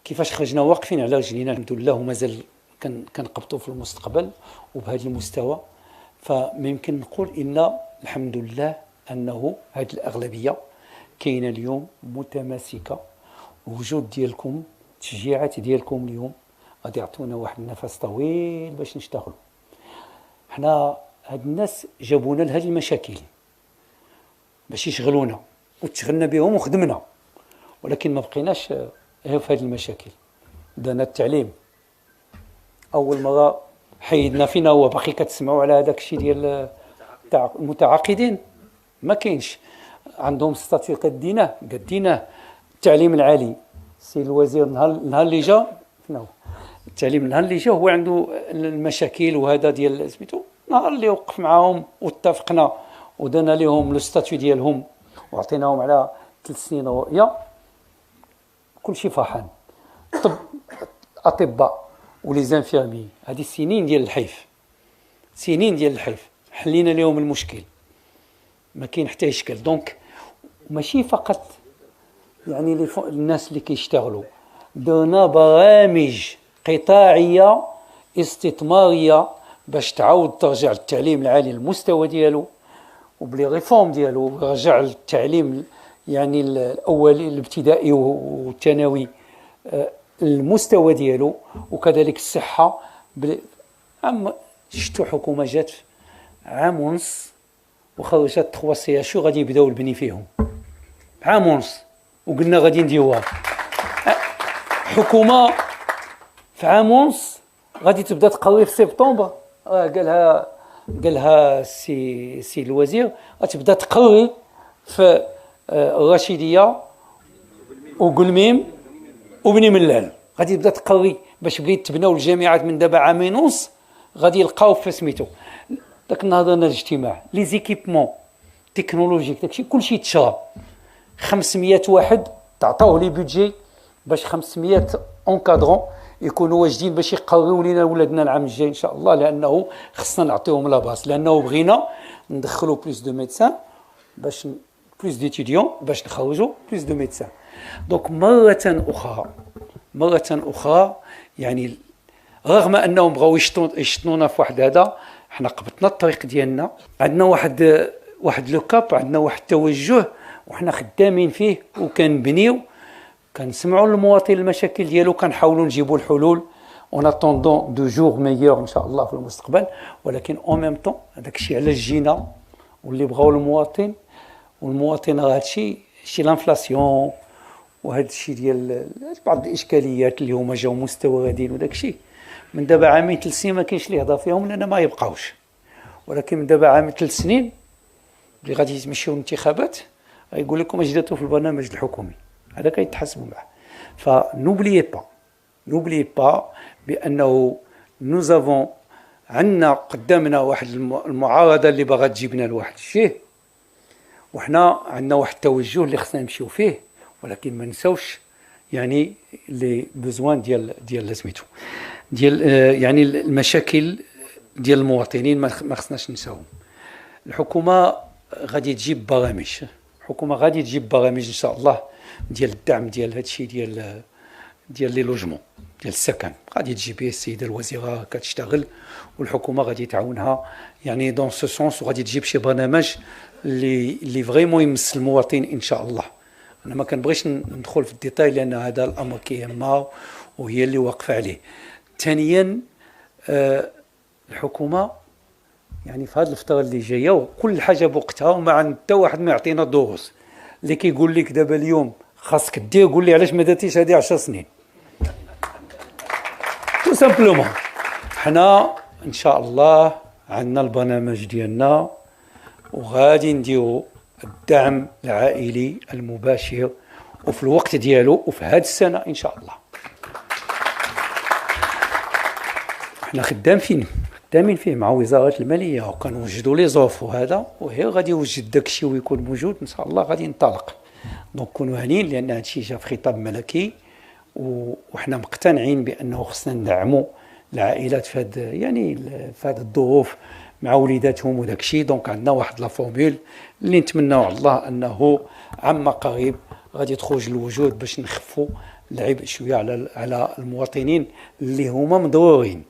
كيفاش خرجنا واقفين على رجلينا الحمد لله، ومازال كنقبطوا في المستقبل وبهذا المستوى. فما يمكن نقول ان الحمد لله انه هذه الاغلبيه كاينه اليوم متماسكه. وجود ديالكم، التشجيعات ديالكم اليوم غادي يعطونا واحد النفس طويل باش نشتغلوا. حنا هاد الناس جابونا لهاد المشاكل باش يشغلونا وتشغلنا بهم وخدمنا، ولكن ما بقيناش في هاد المشاكل. بدانا التعليم، اول مره حيدنا فينا هو باقي كتسمعوا على هذاك الشيء ديال تاع المتعاقدين، ما كاينش عندهم ستاتيو قديناه التعليم العالي. سي الوزير نهار اللي جا التعليم، نهار اللي جا هو عنده المشاكل وهذا ديال سميتو، نهار اللي وقف معاهم واتفقنا ودانا لهم لو ستاتيو ديالهم وعطيناهم على 3 سنين رؤيه، كل شيء فرحان. طب اطباء ولي زانفيرمي، هذه سنين ديال الحيف، حلينا لهم المشكل، ما كاين حتى اشكال. دونك ماشي فقط يعني الناس اللي كيشتغلوا، درنا برامج قطاعيه استثماريه باش تعاود ترجع التعليم العالي للمستوى ديالو، وبلي ريفورم ديالو رجع التعليم يعني الاولي الابتدائي والثانوي المستوى ديالو، وكذلك الصحه. شفتوا حكومه جات عام ونص وخرجت 3 سي اش غادي يبداو البني فيهم، عام ونص وقلنا غادي نديوها. حكومه في عام ونص غادي تبدا تقري في سبتمبر، قالها سي الوزير، غتبدا تقري في الرشيديه وقلميم وبني ملال، غادي تبدا تقري باش بغيت تبناو الجامعات من دابا عامين ونص غادي يلقاو في سميتو. داك النهار درنا الاجتماع، لي زيكيبمون تكنولوجيك داكشي كلشي تشرى، 500 واحد تعطاوه لي بودجي باش 500 اونكادرون يكونوا واجدين باش يقريو لينا ولادنا العام الجاي ان شاء الله، لانه خصنا نعطيهم لا باس، لانه بغينا ندخلوا بلوس دو ميدسان باش بلوس ديتيديون باش نخرجوا بلوس دو ميدسان. دونك مرة أخرى يعني رغم أنهم بغاو يشطنونا في واحد هذا، حنا قبطنا الطريق ديالنا، عندنا واحد لو كاب، عندنا واحد التوجه وحنا خدامين فيه وكنبنيو، كنسمعوا للمواطن المشاكل ديالو، كنحاولوا نجيبوا الحلول اون اتوندون دو جور ميور ان شاء الله في المستقبل. ولكن اون ميم طون هذاك الشيء علاش جينا واللي بغاو المواطن، والمواطن راه هادشي لانفلاسيون وهذا الشيء ديال بعض الاشكاليات اللي هما جاو مستوردين، وداك الشيء من دابا عامين 3 سنين ما كاينش اللي يهضر فيهم لان ما يبقاوش. ولكن من دابا عام 3 سنين اللي غادي يتمشيو الانتخابات غيقول لكم اش درتوا في البرنامج الحكومي، هذا كيتحاسبوا معاه. نوبليي با بانه نوزافون عندنا قدامنا واحد المعارضه اللي باغا تجيبنا لواحد الشيء، وحنا عندنا واحد التوجه اللي خصنا نمشيو فيه، ولكن ما نساوش يعني لي بوزوان ديال سميتو ديال يعني المشاكل ديال المواطنين ما خصناش نساوهم. الحكومه غادي تجيب برامج، ان شاء الله ديال الدعم ديال هذا الشيء ديال لي لوجمون ديال السكن، غادي تجيب السيده الوزيره كتشتغل، والحكومه غادي تعاونها يعني دون سو سونس، وغادي تجيب شي برنامج اللي فريمون يمس المواطن ان شاء الله. انا ما كنبغيش ندخل في الديتاي لان هذا الامر كيهمها وهي اللي واقفه عليه. ثانيا الحكومه يعني في هذه الفتره اللي جايه وكل حاجه بوقتها، وما عند حتى واحد ما يعطينا دروس اللي كيقول لك دابا اليوم خاصك دير، قول لي علاش ما درتيش هذه 10 سنين. تو سامبلومون حنا ان شاء الله عندنا البرنامج ديالنا وغادي نديروا الدعم العائلي المباشر وفي الوقت ديالو وفي هذه السنه ان شاء الله. احنا خدامين فيه مع وزاره الماليه وكنوجدوا لي ظروف، وهذا وهي غادي يوجد داك الشيء ويكون موجود ان شاء الله، غادي ننطلق. دونك كونوا هانيين لان هذا الشيء جا في خطاب ملكي، وحنا مقتنعين بانه خصنا ندعموا العائلات في هذا يعني في هذه الظروف مع وليداتهم وداك الشيء. دونك عندنا واحد لا فورمول اللي نتمناو على الله انه عما قريب غادي تخرج للوجود باش نخفوا العبء شويه على المواطنين اللي هما مضرورين.